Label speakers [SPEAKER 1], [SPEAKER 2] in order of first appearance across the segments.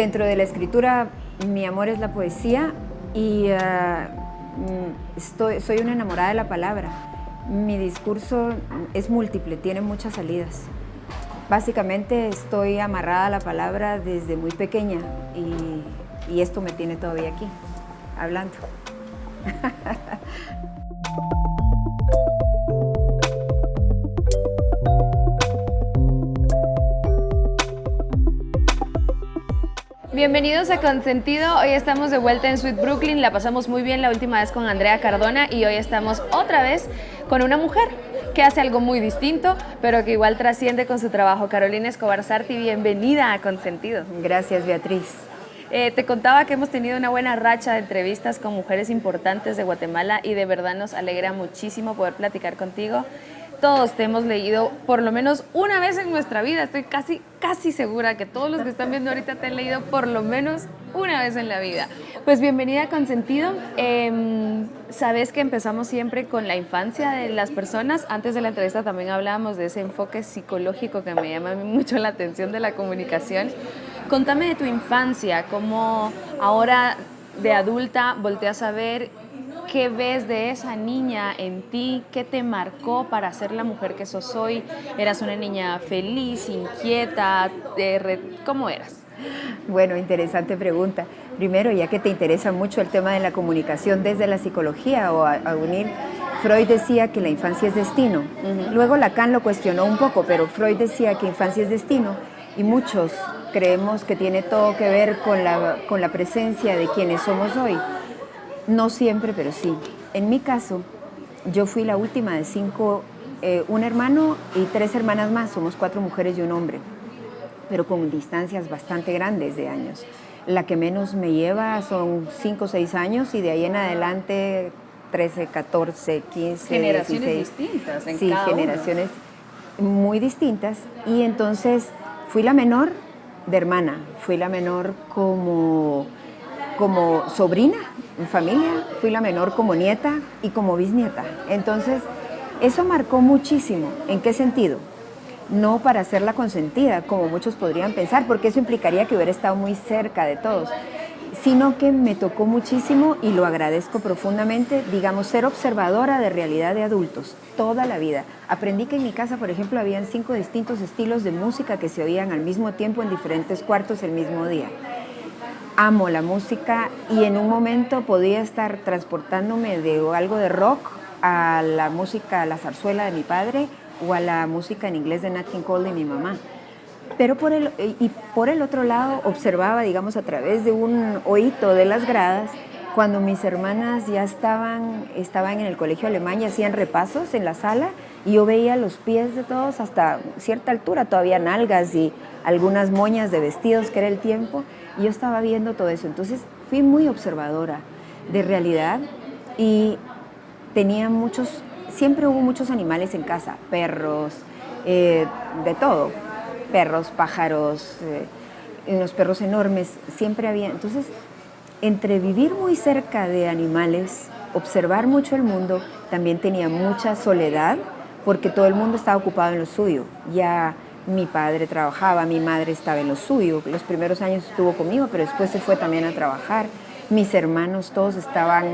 [SPEAKER 1] Dentro de la escritura, mi amor es la poesía y soy una enamorada de la palabra. Mi discurso es múltiple, tiene muchas salidas. Básicamente estoy amarrada a la palabra desde muy pequeña y esto me tiene todavía aquí, hablando.
[SPEAKER 2] Bienvenidos a Consentido, hoy estamos de vuelta en Sweet Brooklyn, la pasamos muy bien la última vez con Andrea Cardona y hoy estamos otra vez con una mujer que hace algo muy distinto, pero que igual trasciende con su trabajo. Carolina Escobar Sarti, bienvenida a Consentido.
[SPEAKER 1] Gracias, Beatriz.
[SPEAKER 2] Te contaba que hemos tenido una buena racha de entrevistas con mujeres importantes de Guatemala y de verdad nos alegra muchísimo poder platicar contigo. Todos te hemos leído por lo menos una vez en nuestra vida. Estoy casi segura que todos los que están viendo ahorita te han leído por lo menos una vez en la vida. Pues bienvenida a Consentido. Sabes que empezamos siempre con la infancia de las personas. Antes de la entrevista también hablábamos de ese enfoque psicológico que me llama a mí mucho la atención de la comunicación. Contame de tu infancia, cómo ahora de adulta volteas a ver. ¿Qué ves de esa niña en ti? ¿Qué te marcó para ser la mujer que sos hoy? ¿Eras una niña feliz, inquieta? ¿Cómo eras?
[SPEAKER 1] Bueno, interesante pregunta. Primero, ya que te interesa mucho el tema de la comunicación desde la psicología o a unir, Freud decía que la infancia es destino. Luego Lacan lo cuestionó un poco, pero Freud decía que infancia es destino y muchos creemos que tiene todo que ver con la presencia de quienes somos hoy. No siempre, pero sí. En mi caso, yo fui la última de 5, un hermano y 3 hermanas más, somos 4 mujeres y un hombre, pero con distancias bastante grandes de años. La que menos me lleva son 5 o 6 años y de ahí en adelante 13, 14, 15,
[SPEAKER 2] generaciones
[SPEAKER 1] 16.
[SPEAKER 2] distintas en
[SPEAKER 1] sí,
[SPEAKER 2] cada
[SPEAKER 1] generaciones muy distintas. Y entonces fui la menor de hermana, fui la menor como sobrina en familia, fui la menor como nieta y como bisnieta. Entonces, eso marcó muchísimo. ¿En qué sentido? No para ser la consentida, como muchos podrían pensar, porque eso implicaría que hubiera estado muy cerca de todos, sino que me tocó muchísimo, y lo agradezco profundamente, digamos, ser observadora de realidad de adultos, toda la vida. Aprendí que en mi casa, por ejemplo, habían 5 distintos estilos de música que se oían al mismo tiempo en diferentes cuartos el mismo día. Amo la música y en un momento podía estar transportándome de algo de rock a la música, a la zarzuela de mi padre o a la música en inglés de Nat King Cole de mi mamá. Pero por el otro lado observaba, digamos, a través de un oído de las gradas, cuando mis hermanas ya estaban en el colegio alemán y hacían repasos en la sala y yo veía los pies de todos hasta cierta altura, todavía nalgas y algunas moñas de vestidos, que era el tiempo, y yo estaba viendo todo eso. Entonces fui muy observadora de realidad y siempre hubo muchos animales en casa, perros, de todo, perros, pájaros, unos perros enormes, siempre había. Entonces, entre vivir muy cerca de animales, observar mucho el mundo, también tenía mucha soledad, porque todo el mundo estaba ocupado en lo suyo. Ya mi padre trabajaba, mi madre estaba en lo suyo. Los primeros años estuvo conmigo, pero después se fue también a trabajar. Mis hermanos todos estaban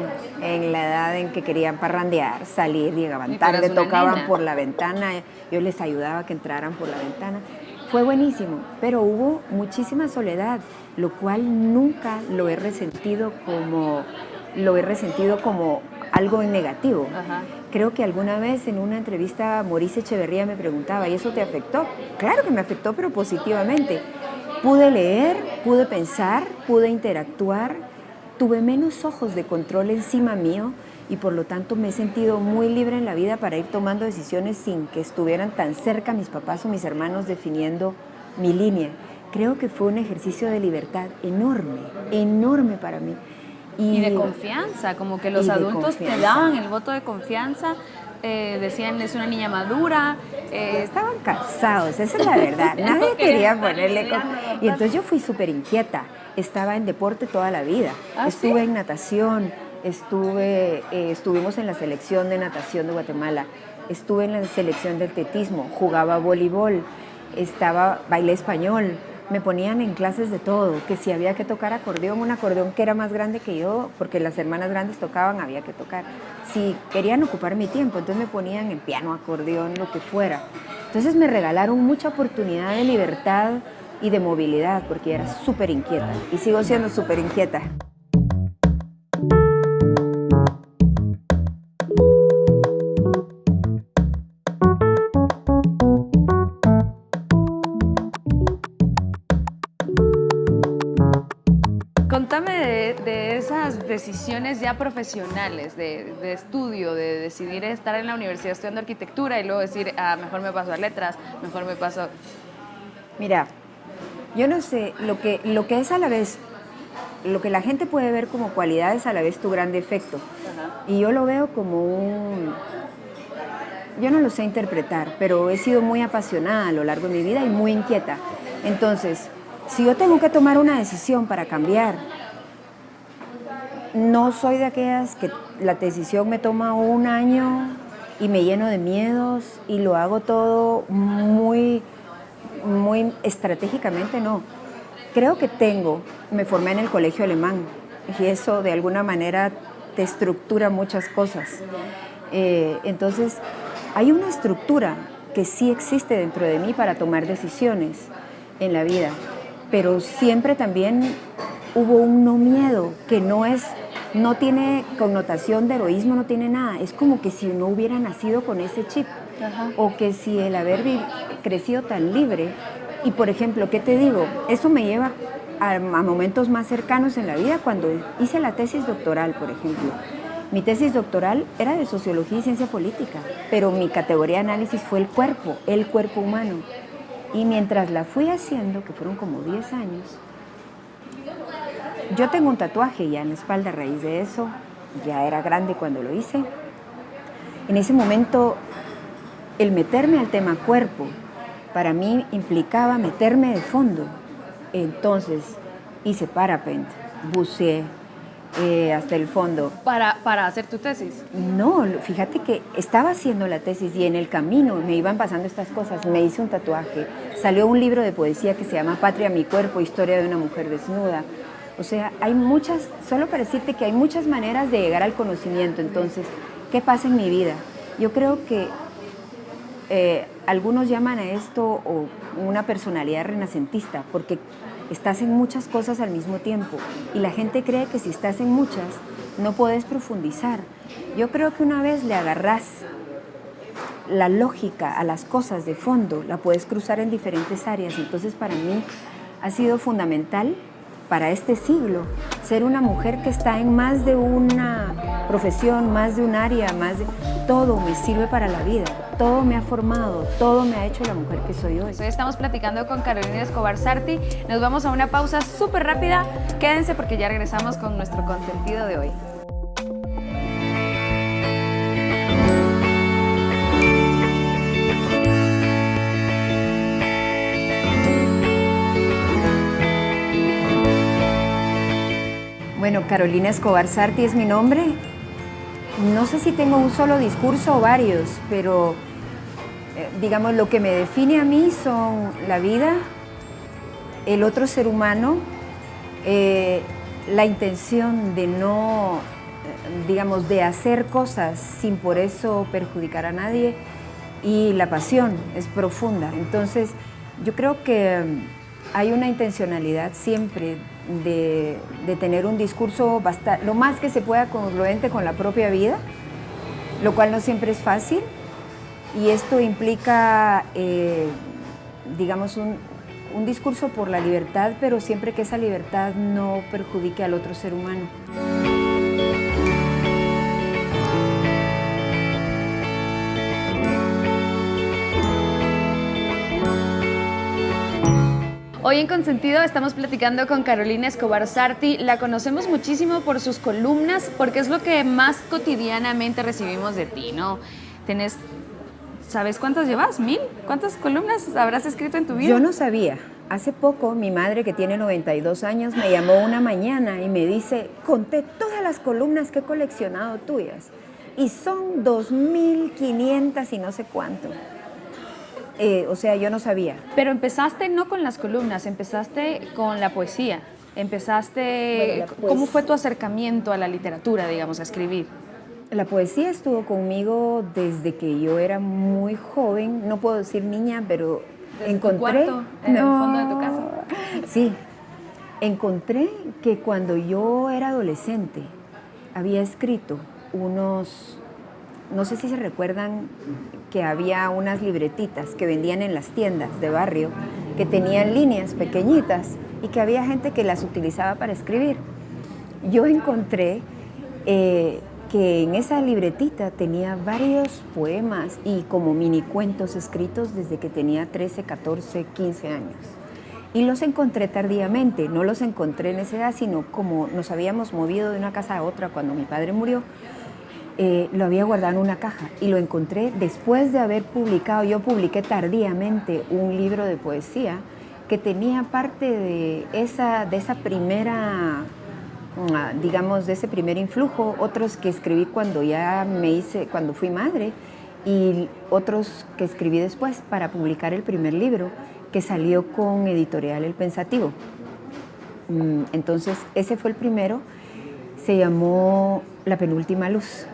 [SPEAKER 1] en la edad en que querían parrandear, salir, llegaban tarde, tocaban por la ventana, yo les ayudaba a que entraran por la ventana. Fue buenísimo, pero hubo muchísima soledad, lo cual nunca lo he resentido como algo negativo.
[SPEAKER 2] Ajá.
[SPEAKER 1] Creo que alguna vez en una entrevista Maurice Echeverría me preguntaba, ¿y eso te afectó? Claro que me afectó, pero positivamente. Pude leer, pude pensar, pude interactuar, tuve menos ojos de control encima mío y por lo tanto me he sentido muy libre en la vida para ir tomando decisiones sin que estuvieran tan cerca mis papás o mis hermanos definiendo mi línea. Creo que fue un ejercicio de libertad enorme, enorme para mí.
[SPEAKER 2] Y de confianza, como que los adultos te daban el voto de confianza, decían es una niña madura.
[SPEAKER 1] Estaban cansados, esa es la verdad, nadie quería ponerle y entonces yo fui súper inquieta, estaba en deporte toda la vida, estuve en natación, estuvimos en la selección de natación de Guatemala, estuve en la selección de atletismo, jugaba voleibol, bailé español, me ponían en clases de todo, que si había que tocar acordeón, un acordeón que era más grande que yo, porque las hermanas grandes tocaban, había que tocar. Si querían ocupar mi tiempo, entonces me ponían en piano, acordeón, lo que fuera. Entonces me regalaron mucha oportunidad de libertad y de movilidad, porque era súper inquieta, y sigo siendo súper inquieta.
[SPEAKER 2] Contame de esas decisiones ya profesionales, de estudio, de decidir estar en la universidad estudiando arquitectura y luego decir, mejor me paso a letras, mejor me paso...
[SPEAKER 1] Mira, yo no sé, lo que es a la vez, lo que la gente puede ver como cualidades, a la vez tu gran defecto.
[SPEAKER 2] Ajá.
[SPEAKER 1] Y yo lo veo como yo no lo sé interpretar, pero he sido muy apasionada a lo largo de mi vida y muy inquieta. Entonces, si yo tengo que tomar una decisión para cambiar, no soy de aquellas que la decisión me toma un año y me lleno de miedos y lo hago todo muy estratégicamente, no. Creo que me formé en el colegio alemán y eso de alguna manera te estructura muchas cosas. Entonces, hay una estructura que sí existe dentro de mí para tomar decisiones en la vida, pero siempre también hubo un no miedo que no tiene connotación de heroísmo, no tiene nada. Es como que si no hubiera nacido con ese chip.
[SPEAKER 2] Ajá.
[SPEAKER 1] O que si el haber crecido tan libre. Y por ejemplo, ¿qué te digo? Eso me lleva a momentos más cercanos en la vida cuando hice la tesis doctoral, por ejemplo. Mi tesis doctoral era de sociología y ciencia política, pero mi categoría de análisis fue el cuerpo humano. Y mientras la fui haciendo, que fueron como 10 años, yo tengo un tatuaje ya en la espalda a raíz de eso, ya era grande cuando lo hice. En ese momento, el meterme al tema cuerpo, para mí implicaba meterme de fondo. Entonces, hice parapente, buceé hasta el fondo.
[SPEAKER 2] ¿Para hacer tu tesis?
[SPEAKER 1] No, fíjate que estaba haciendo la tesis y en el camino me iban pasando estas cosas. Me hice un tatuaje, salió un libro de poesía que se llama Patria, mi cuerpo, historia de una mujer desnuda. O sea, hay muchas, solo para decirte que hay muchas maneras de llegar al conocimiento. Entonces, ¿qué pasa en mi vida? Yo creo que algunos llaman a esto una personalidad renacentista, porque estás en muchas cosas al mismo tiempo y la gente cree que si estás en muchas no puedes profundizar. Yo creo que una vez le agarrás la lógica a las cosas de fondo, la puedes cruzar en diferentes áreas. Entonces, para mí ha sido fundamental para este siglo ser una mujer que está en más de una profesión, más de un área, todo me sirve para la vida, todo me ha formado, todo me ha hecho la mujer que soy hoy.
[SPEAKER 2] Hoy estamos platicando con Carolina Escobar Sarti. Nos vamos a una pausa súper rápida. Quédense porque ya regresamos con nuestro consentido de hoy.
[SPEAKER 1] Bueno, Carolina Escobar Sarti es mi nombre. No sé si tengo un solo discurso o varios, pero digamos lo que me define a mí son la vida, el otro ser humano, la intención de no, digamos, de hacer cosas sin por eso perjudicar a nadie, y la pasión es profunda. Entonces, yo creo que hay una intencionalidad siempre de tener un discurso lo más que se pueda congruente con la propia vida, lo cual no siempre es fácil, y esto implica, digamos, un discurso por la libertad, pero siempre que esa libertad no perjudique al otro ser humano.
[SPEAKER 2] Hoy en Consentido estamos platicando con Carolina Escobar Sarti. La conocemos muchísimo por sus columnas, porque es lo que más cotidianamente recibimos de ti, ¿no? ¿Sabes cuántas llevas? ¿1000? ¿Cuántas columnas habrás escrito en tu vida?
[SPEAKER 1] Yo no sabía. Hace poco mi madre, que tiene 92 años, me llamó una mañana y me dice: conté todas las columnas que he coleccionado tuyas y son 2500 y no sé cuánto. O sea, yo no sabía.
[SPEAKER 2] Pero empezaste no con las columnas, empezaste con la poesía. Empezaste, ¿cómo fue tu acercamiento a la literatura, digamos, a escribir?
[SPEAKER 1] La poesía estuvo conmigo desde que yo era muy joven, no puedo decir niña, pero
[SPEAKER 2] ¿Desde
[SPEAKER 1] encontré...
[SPEAKER 2] tu cuarto, en el fondo de tu casa?
[SPEAKER 1] Sí, encontré que cuando yo era adolescente había escrito unos, no sé si se recuerdan que había unas libretitas que vendían en las tiendas de barrio, que tenían líneas pequeñitas y que había gente que las utilizaba para escribir. Yo encontré que en esa libretita tenía varios poemas y como mini cuentos escritos desde que tenía 13, 14, 15 años. Y los encontré tardíamente, no los encontré en esa edad, sino como nos habíamos movido de una casa a otra cuando mi padre murió, lo había guardado en una caja y lo encontré después de haber publicado. Yo publiqué tardíamente un libro de poesía que tenía parte de esa primera, digamos, de ese primer influjo, otros que escribí cuando cuando fui madre y otros que escribí después para publicar el primer libro que salió con Editorial El Pensativo. Entonces, ese fue el primero, se llamó La Penúltima Luz.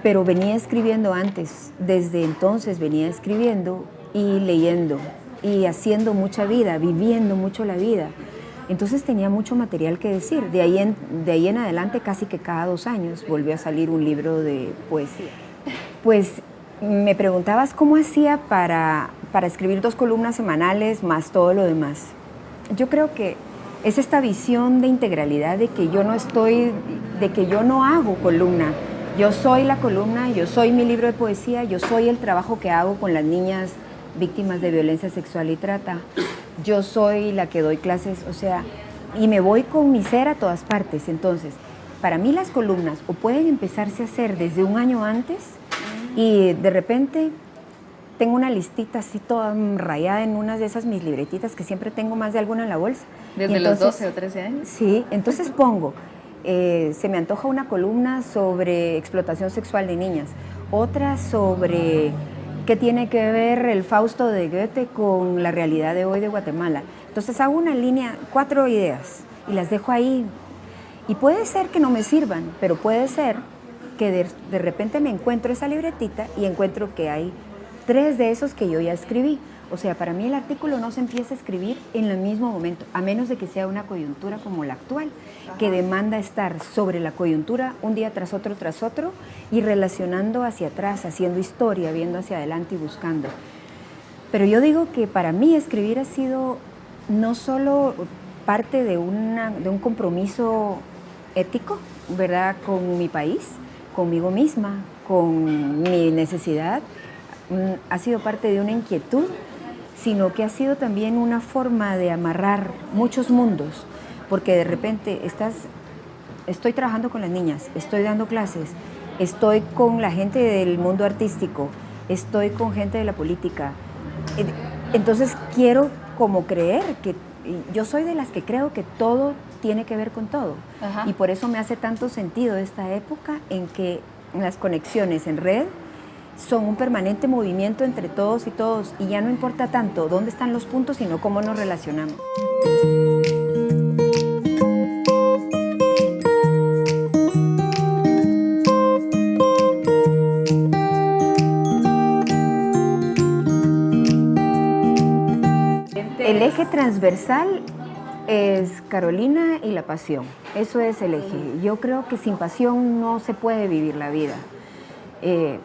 [SPEAKER 1] Pero venía escribiendo antes, desde entonces venía escribiendo y leyendo y haciendo mucha vida, viviendo mucho la vida. Entonces tenía mucho material que decir. De ahí en adelante, casi que cada 2 años, volvió a salir un libro de poesía. Pues me preguntabas cómo hacía para escribir 2 columnas semanales más todo lo demás. Yo creo que es esta visión de integralidad de que yo no hago columna. Yo soy la columna, yo soy mi libro de poesía, yo soy el trabajo que hago con las niñas víctimas de violencia sexual y trata. Yo soy la que doy clases, o sea, y me voy con mi ser a todas partes. Entonces, para mí las columnas o pueden empezarse a hacer desde un año antes y de repente tengo una listita así toda rayada en una de esas mis libretitas que siempre tengo más de alguna en la bolsa.
[SPEAKER 2] ¿Desde entonces, los 12 o 13 años?
[SPEAKER 1] Sí, entonces pongo, se me antoja una columna sobre explotación sexual de niñas, otra sobre qué tiene que ver el Fausto de Goethe con la realidad de hoy de Guatemala. Entonces hago una línea, 4 ideas y las dejo ahí. Y puede ser que no me sirvan, pero puede ser que de repente me encuentro esa libretita y encuentro que hay 3 de esos que yo ya escribí. O sea, para mí el artículo no se empieza a escribir en el mismo momento, a menos de que sea una coyuntura como la actual, que demanda estar sobre la coyuntura un día tras otro y relacionando hacia atrás, haciendo historia, viendo hacia adelante y buscando. Pero yo digo que para mí escribir ha sido no solo parte de un compromiso ético, ¿verdad?, con mi país, conmigo misma, con mi necesidad, ha sido parte de una inquietud, sino que ha sido también una forma de amarrar muchos mundos, porque de repente estoy trabajando con las niñas, estoy dando clases, estoy con la gente del mundo artístico, estoy con gente de la política. Entonces quiero como creer que yo soy de las que creo que todo tiene que ver con todo. Ajá. Y por eso me hace tanto sentido esta época en que las conexiones en red son un permanente movimiento entre todos y todos, y ya no importa tanto dónde están los puntos, sino cómo nos relacionamos. El eje transversal es Carolina y la pasión. Eso es el eje. Yo creo que sin pasión no se puede vivir la vida.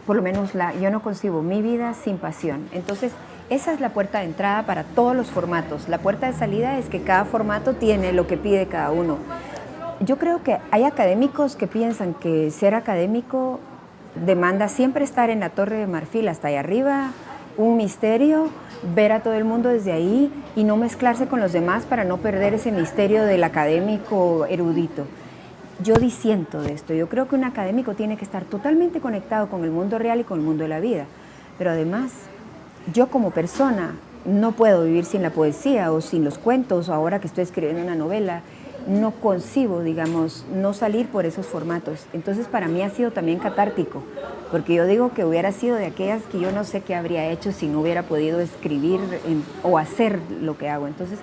[SPEAKER 1] Por lo menos yo no concibo mi vida sin pasión. Entonces, esa es la puerta de entrada para todos los formatos. La puerta de salida es que cada formato tiene lo que pide cada uno. Yo creo que hay académicos que piensan que ser académico demanda siempre estar en la Torre de Marfil hasta allá arriba, un misterio, ver a todo el mundo desde ahí y no mezclarse con los demás para no perder ese misterio del académico erudito. Yo disiento de esto. Yo creo que un académico tiene que estar totalmente conectado con el mundo real y con el mundo de la vida. Pero además, yo como persona no puedo vivir sin la poesía o sin los cuentos, o ahora que estoy escribiendo una novela, no concibo, digamos, no salir por esos formatos. Entonces, para mí ha sido también catártico, porque yo digo que hubiera sido de aquellas que yo no sé qué habría hecho si no hubiera podido escribir o hacer lo que hago. Entonces,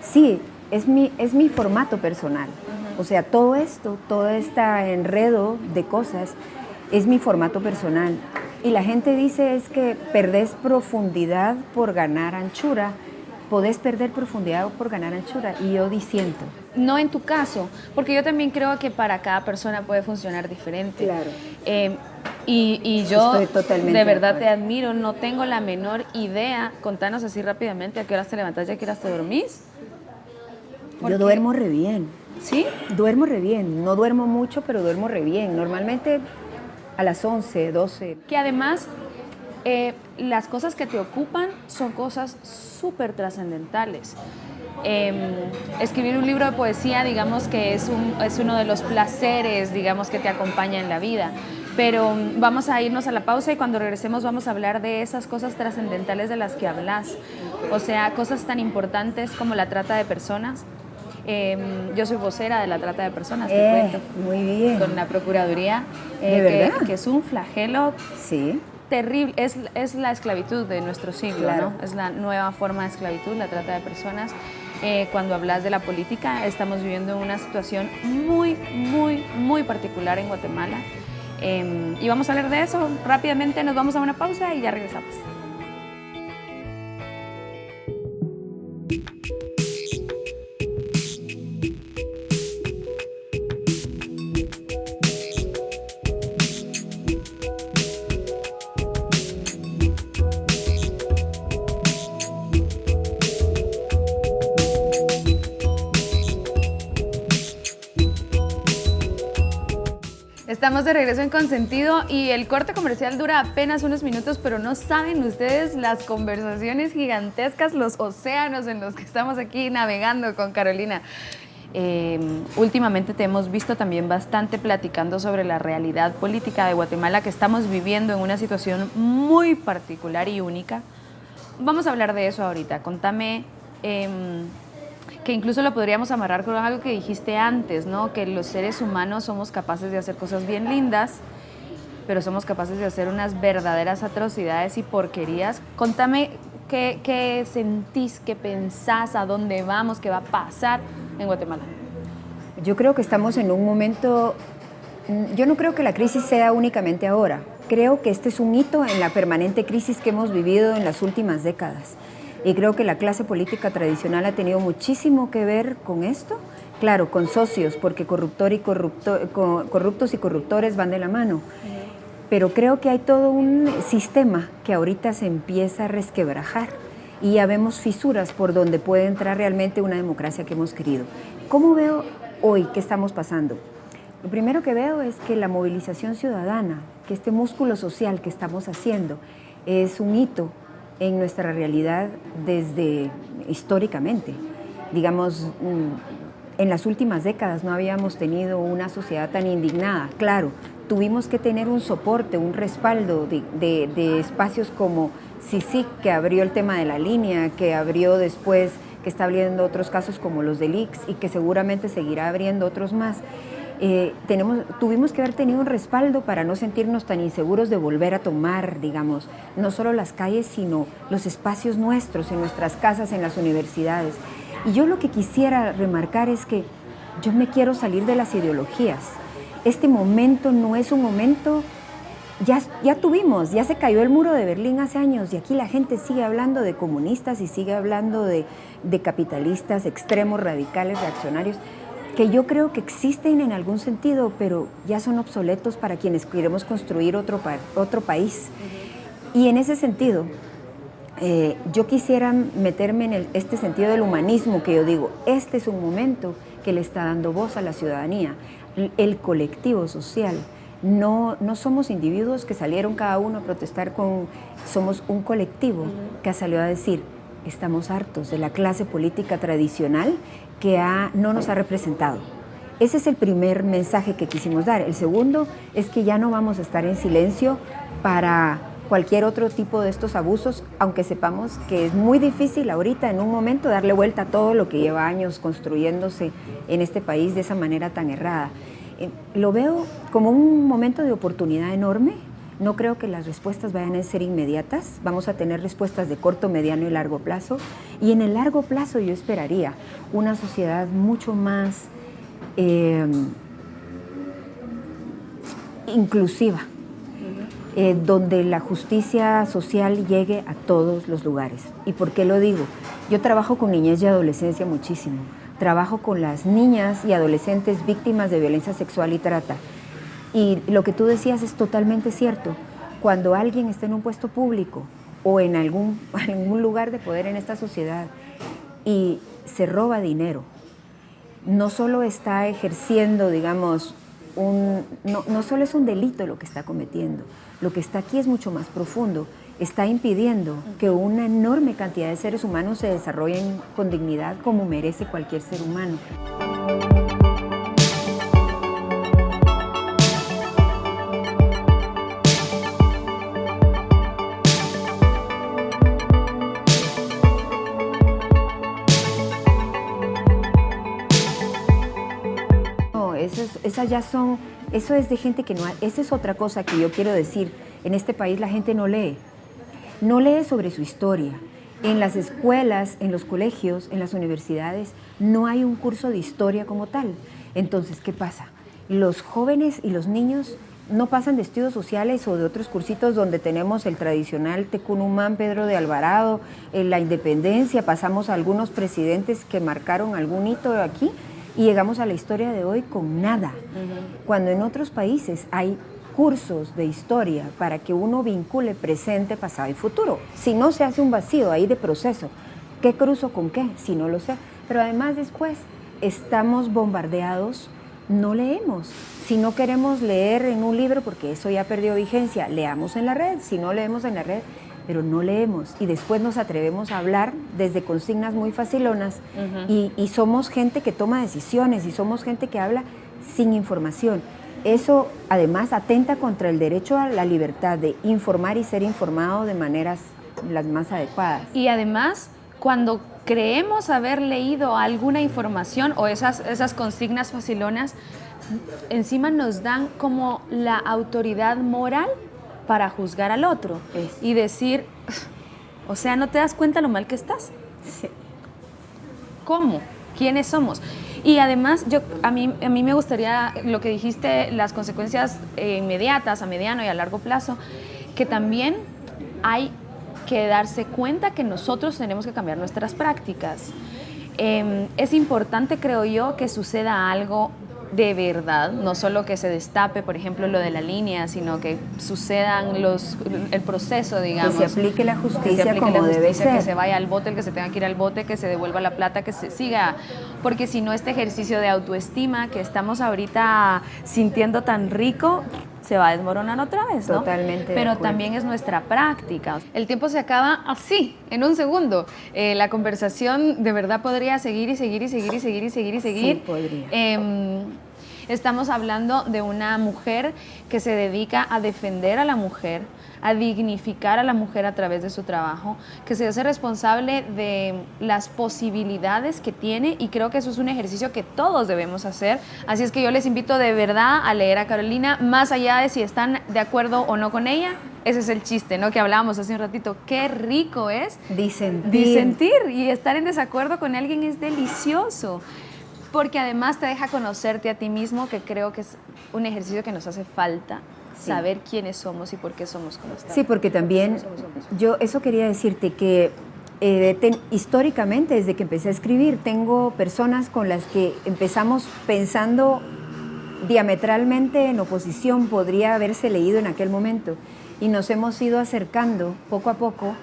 [SPEAKER 1] sí, es mi formato personal. O sea, todo esto, todo este enredo de cosas es mi formato personal. Y la gente dice es que perdés profundidad por ganar anchura. Podés perder profundidad por ganar anchura, y yo disiento.
[SPEAKER 2] No en tu caso, porque yo también creo que para cada persona puede funcionar diferente.
[SPEAKER 1] Claro.
[SPEAKER 2] Y yo
[SPEAKER 1] Estoy totalmente
[SPEAKER 2] de verdad
[SPEAKER 1] de
[SPEAKER 2] te admiro, no tengo la menor idea. Contanos así rápidamente a qué horas te levantás y a qué horas te dormís.
[SPEAKER 1] Yo duermo re bien.
[SPEAKER 2] ¿Sí?
[SPEAKER 1] Duermo re bien. No duermo mucho, pero duermo re bien. Normalmente a las 11, 12.
[SPEAKER 2] Que además las cosas que te ocupan son cosas súper trascendentales. Escribir un libro de poesía, digamos que es uno de los placeres, digamos, que te acompaña en la vida. Pero vamos a irnos a la pausa y cuando regresemos vamos a hablar de esas cosas trascendentales de las que hablas. O sea, cosas tan importantes como la trata de personas. Yo soy vocera de la trata de personas, te cuento.
[SPEAKER 1] Muy bien.
[SPEAKER 2] Con la Procuraduría.
[SPEAKER 1] ¿De verdad?
[SPEAKER 2] Que es un flagelo.
[SPEAKER 1] Sí.
[SPEAKER 2] Terrible, es la esclavitud de nuestro siglo,
[SPEAKER 1] claro.
[SPEAKER 2] ¿no? Es la nueva forma de esclavitud, la trata de personas. Cuando hablas de la política, estamos viviendo una situación muy, muy, muy particular en Guatemala. Y vamos a hablar de eso rápidamente, nos vamos a una pausa y ya regresamos. Estamos de regreso en Consentido y el corte comercial dura apenas unos minutos, pero no saben ustedes las conversaciones gigantescas, los océanos en los que estamos aquí navegando con Carolina. Últimamente te hemos visto también bastante platicando sobre la realidad política de Guatemala, que estamos viviendo en una situación muy particular y única. Vamos a hablar de eso ahorita. Contame, que incluso lo podríamos amarrar con algo que dijiste antes, ¿no? Que los seres humanos somos capaces de hacer cosas bien lindas, pero somos capaces de hacer unas verdaderas atrocidades y porquerías. Contame qué sentís, qué pensás, a dónde vamos, qué va a pasar en Guatemala.
[SPEAKER 1] Yo creo que estamos en un momento, yo no creo que la crisis sea únicamente ahora. Creo que este es un hito en la permanente crisis que hemos vivido en las últimas décadas. Y creo que la clase política tradicional ha tenido muchísimo que ver con esto. Claro, con socios, porque corruptos y corruptores van de la mano. Pero creo que hay todo un sistema que ahorita se empieza a resquebrajar y ya vemos fisuras por donde puede entrar realmente una democracia que hemos querido. ¿Cómo veo hoy qué estamos pasando? Lo primero que veo es que la movilización ciudadana, que este músculo social que estamos haciendo, es un hito en nuestra realidad desde históricamente. Digamos, en las últimas décadas no habíamos tenido una sociedad tan indignada. Claro, tuvimos que tener un soporte, un respaldo de espacios como CICIG, que abrió el tema de la línea, que abrió después, que está abriendo otros casos como los del IX y que seguramente seguirá abriendo otros más. Tuvimos que haber tenido un respaldo para no sentirnos tan inseguros de volver a tomar, digamos, no solo las calles, sino los espacios nuestros, en nuestras casas, en las universidades. Y yo lo que quisiera remarcar es que yo me quiero salir de las ideologías. Este momento no es un momento, ya se cayó el muro de Berlín hace años y aquí la gente sigue hablando de comunistas y sigue hablando de capitalistas extremos, radicales, reaccionarios, que yo creo que existen en algún sentido, pero ya son obsoletos para quienes queremos construir otro país. Y en ese sentido, yo quisiera meterme en este sentido del humanismo, que yo digo, este es un momento que le está dando voz a la ciudadanía, el colectivo social. No somos individuos que salieron cada uno a protestar, somos un colectivo que salió a decir, estamos hartos de la clase política tradicional que no nos ha representado. Ese es el primer mensaje que quisimos dar. El segundo es que ya no vamos a estar en silencio para cualquier otro tipo de estos abusos, aunque sepamos que es muy difícil ahorita, en un momento, darle vuelta a todo lo que lleva años construyéndose en este país de esa manera tan errada. Lo veo como un momento de oportunidad enorme. No creo que las respuestas vayan a ser inmediatas, vamos a tener respuestas de corto, mediano y largo plazo, y en el largo plazo yo esperaría una sociedad mucho más inclusiva, donde la justicia social llegue a todos los lugares. ¿Y por qué lo digo? Yo trabajo con niñez y adolescencia muchísimo, trabajo con las niñas y adolescentes víctimas de violencia sexual y trata. Y lo que tú decías es totalmente cierto. Cuando alguien está en un puesto público o en algún lugar de poder en esta sociedad y se roba dinero, no solo está ejerciendo, digamos, no solo es un delito lo que está cometiendo, lo que está aquí es mucho más profundo. Está impidiendo que una enorme cantidad de seres humanos se desarrollen con dignidad como merece cualquier ser humano. Eso es de gente que no... Esa es otra cosa que yo quiero decir. En este país la gente no lee. No lee sobre su historia. En las escuelas, en los colegios, en las universidades, no hay un curso de historia como tal. Entonces, ¿qué pasa? Los jóvenes y los niños no pasan de estudios sociales o de otros cursitos donde tenemos el tradicional Tecunumán, Pedro de Alvarado, la independencia, pasamos a algunos presidentes que marcaron algún hito aquí, y llegamos a la historia de hoy con nada. Cuando en otros países hay cursos de historia para que uno vincule presente, pasado y futuro. Si no, se hace un vacío ahí de proceso. ¿Qué cruzo con qué? Si no lo sé. Pero además después estamos bombardeados, no leemos. Si no queremos leer en un libro, porque eso ya perdió vigencia, leamos en la red. Si no leemos en la red, pero no leemos, y después nos atrevemos a hablar desde consignas muy facilonas, y somos gente que toma decisiones, y somos gente que habla sin información. Eso además atenta contra el derecho a la libertad de informar y ser informado de maneras las más adecuadas.
[SPEAKER 2] Y además, cuando creemos haber leído alguna información o esas consignas facilonas, encima nos dan como la autoridad moral para juzgar al otro y decir, o sea, ¿no te das cuenta lo mal que estás?
[SPEAKER 1] Sí.
[SPEAKER 2] ¿Cómo? ¿Quiénes somos? Y además, a mí me gustaría, lo que dijiste, las consecuencias inmediatas, a mediano y a largo plazo, que también hay que darse cuenta que nosotros tenemos que cambiar nuestras prácticas. Es importante, creo yo, que suceda algo de verdad, no solo que se destape, por ejemplo, lo de la línea, sino que sucedan el proceso, digamos.
[SPEAKER 1] Que se aplique la justicia como debe ser.
[SPEAKER 2] Que se vaya al bote, el que se tenga que ir al bote, que se devuelva la plata, que se siga. Porque si no, este ejercicio de autoestima que estamos ahorita sintiendo tan rico, se va a desmoronar otra vez, ¿no?
[SPEAKER 1] Totalmente.
[SPEAKER 2] Pero también es nuestra práctica. El tiempo se acaba así, en un segundo. La conversación de verdad podría seguir y seguir y seguir y seguir y seguir y seguir.
[SPEAKER 1] Sí, podría.
[SPEAKER 2] Estamos hablando de una mujer que se dedica a defender a la mujer, a dignificar a la mujer a través de su trabajo, que se hace responsable de las posibilidades que tiene, y creo que eso es un ejercicio que todos debemos hacer. Así es que yo les invito de verdad a leer a Carolina, más allá de si están de acuerdo o no con ella. Ese es el chiste, ¿no? Que hablábamos hace un ratito. Qué rico es disentir, y estar en desacuerdo con alguien es delicioso. Porque además te deja conocerte a ti mismo, que creo que es un ejercicio que nos hace falta, saber quiénes somos y por qué somos como estamos.
[SPEAKER 1] Sí, porque también yo eso quería decirte que históricamente, desde que empecé a escribir, tengo personas con las que empezamos pensando diametralmente en oposición, podría haberse leído en aquel momento, y nos hemos ido acercando poco a poco,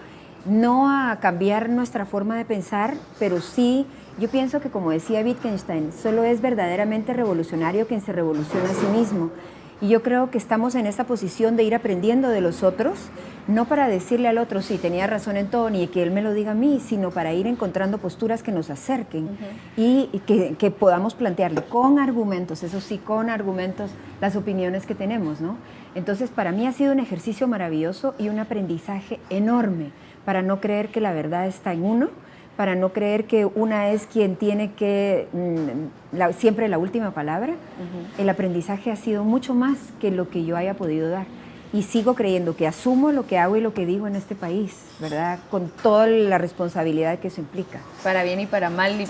[SPEAKER 1] no a cambiar nuestra forma de pensar, pero sí. Yo pienso que, como decía Wittgenstein, solo es verdaderamente revolucionario quien se revoluciona a sí mismo. Y yo creo que estamos en esta posición de ir aprendiendo de los otros, no para decirle al otro, sí, tenía razón en todo, ni que él me lo diga a mí, sino para ir encontrando posturas que nos acerquen y que podamos plantearle con argumentos, eso sí, con argumentos, las opiniones que tenemos, ¿no? Entonces, para mí ha sido un ejercicio maravilloso y un aprendizaje enorme para no creer que la verdad está en uno, para no creer que una es quien tiene que siempre la última palabra. El aprendizaje ha sido mucho más que lo que yo haya podido dar. y sigo creyendo que asumo lo que hago y lo que digo en este país, ¿verdad? Con toda la responsabilidad que eso implica.
[SPEAKER 2] Para bien y para mal, y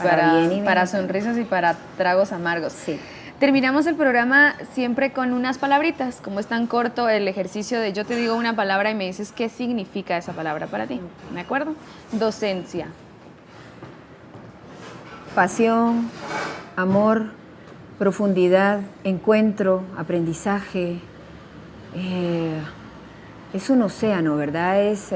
[SPEAKER 1] bien
[SPEAKER 2] para sonrisas y para tragos amargos.
[SPEAKER 1] Sí.
[SPEAKER 2] Terminamos el programa siempre con unas palabritas. Como es tan corto el ejercicio de yo te digo una palabra y me dices qué significa esa palabra para ti. ¿De acuerdo? Docencia.
[SPEAKER 1] Pasión, amor, profundidad, encuentro, aprendizaje. Es un océano, ¿verdad? Es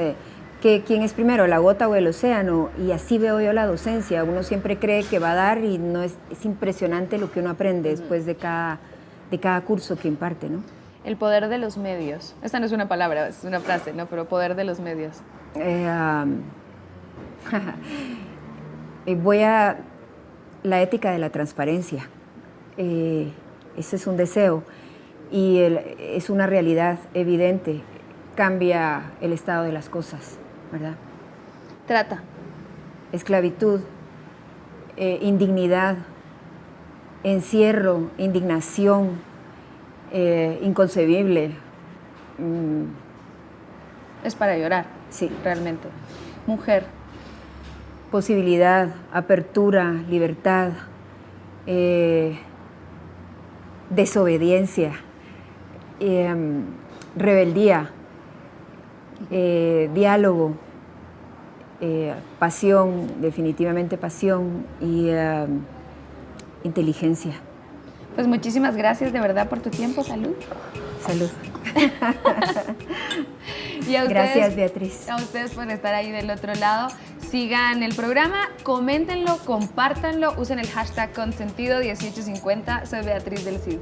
[SPEAKER 1] que quién es primero, la gota o el océano, y así veo yo la docencia. Uno siempre cree que va a dar y no es impresionante lo que uno aprende después de cada curso que imparte, ¿no?
[SPEAKER 2] El poder de los medios. Esta no es una palabra, es una frase, ¿no? Pero poder de los medios.
[SPEAKER 1] Voy a la ética de la transparencia. Ese es un deseo y es una realidad evidente. Cambia el estado de las cosas, ¿verdad?
[SPEAKER 2] Trata.
[SPEAKER 1] Esclavitud, indignidad, encierro, indignación, inconcebible.
[SPEAKER 2] Es para llorar.
[SPEAKER 1] Sí.
[SPEAKER 2] Realmente. Mujer.
[SPEAKER 1] Posibilidad, apertura, libertad, desobediencia, rebeldía, diálogo, pasión, definitivamente pasión, y inteligencia.
[SPEAKER 2] Pues muchísimas gracias de verdad por tu tiempo. Salud.
[SPEAKER 1] Salud.
[SPEAKER 2] Y a ustedes,
[SPEAKER 1] gracias, Beatriz.
[SPEAKER 2] A ustedes por estar ahí del otro lado. Sigan el programa, coméntenlo, compártanlo, usen el hashtag Consentido1850. Soy Beatriz del Cid.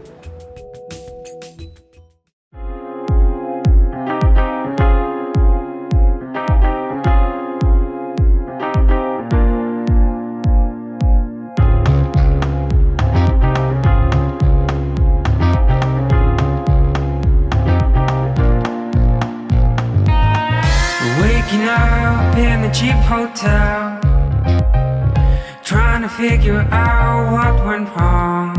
[SPEAKER 3] Waking up in a cheap hotel, trying to figure out what went wrong.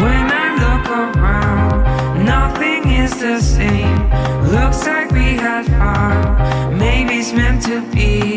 [SPEAKER 3] When I look around, nothing is the same. Looks like we had fun, maybe it's meant to be.